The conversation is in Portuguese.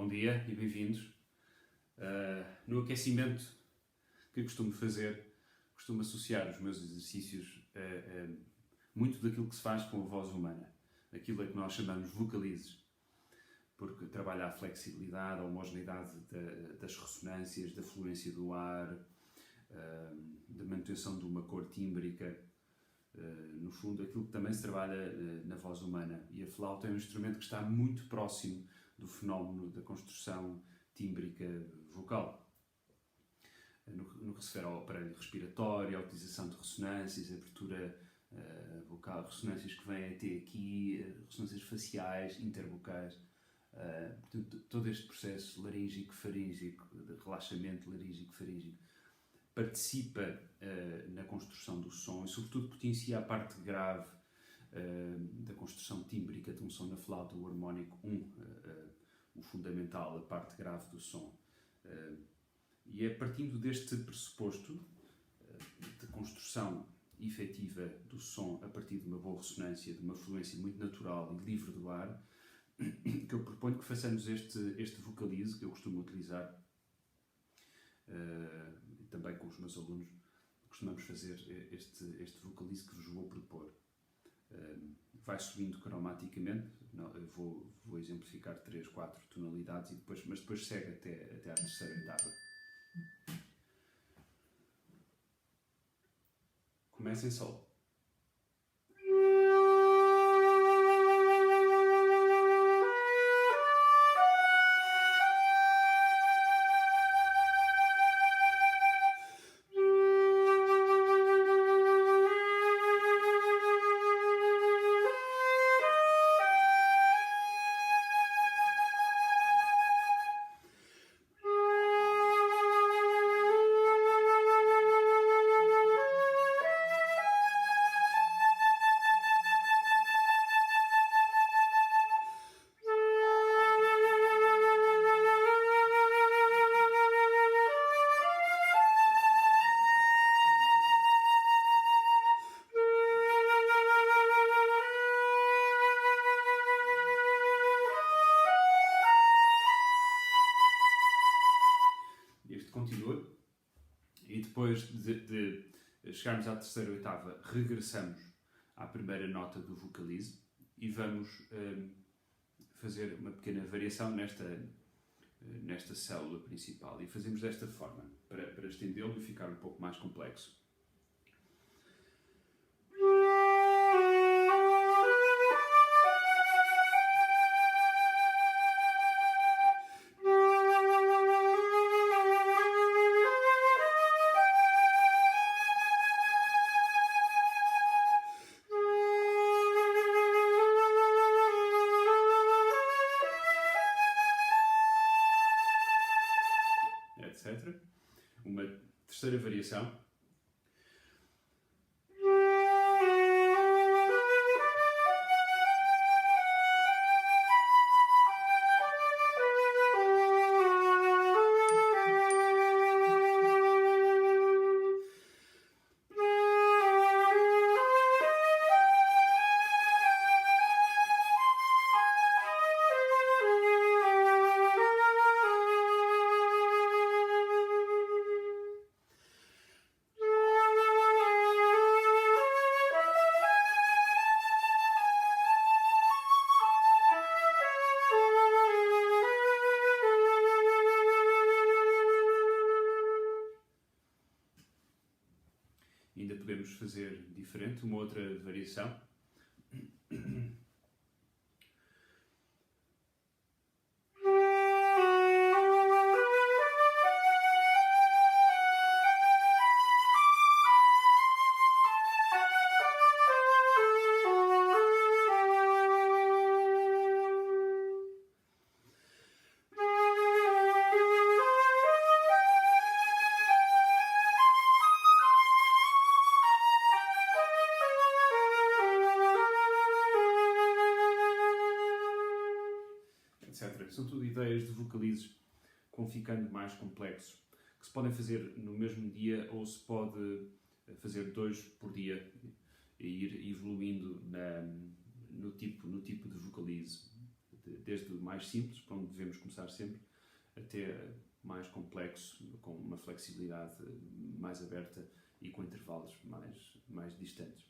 Bom dia e bem-vindos. No aquecimento que costumo fazer, costumo associar os meus exercícios a muito daquilo que se faz com a voz humana, aquilo a que nós chamamos vocalizes, porque trabalha a flexibilidade, a homogeneidade das ressonâncias, da fluência do ar, da manutenção de uma cor tímbrica, no fundo aquilo que também se trabalha na voz humana. E a flauta é um instrumento que está muito próximo do fenómeno da construção tímbrica vocal. No que se refere ao aparelho respiratório, à utilização de ressonâncias, abertura vocal, ressonâncias que vêm até aqui, ressonâncias faciais, intervocais. Portanto, todo este processo laríngico-faríngico, de relaxamento laríngico-faríngico, participa na construção do som e, sobretudo, potencia a parte grave da construção tímbrica de um som na flauta, o harmónico 1, o fundamental, a parte grave do som. E é partindo deste pressuposto de construção efetiva do som a partir de uma boa ressonância, de uma fluência muito natural e livre do ar, que eu proponho que façamos este vocalize que eu costumo utilizar também com os meus alunos. Costumamos fazer este vocalize que vos vou propor. Vai subindo cromaticamente, eu vou exemplificar 3, 4 tonalidades, mas depois segue até à terceira etapa. Começa em sol. Continua, e depois de chegarmos à terceira oitava, regressamos à primeira nota do vocalize e vamos fazer uma pequena variação nesta célula principal, e fazemos desta forma, para estendê-lo e ficar um pouco mais complexo. Etc. Uma terceira variação. Ainda podemos fazer diferente, uma outra variação. São tudo ideias de vocalizes que vão ficando mais complexos, que se podem fazer no mesmo dia ou se pode fazer 2 por dia e ir evoluindo no tipo de vocalize, desde o mais simples, para onde devemos começar sempre, até mais complexo, com uma flexibilidade mais aberta e com intervalos mais distantes.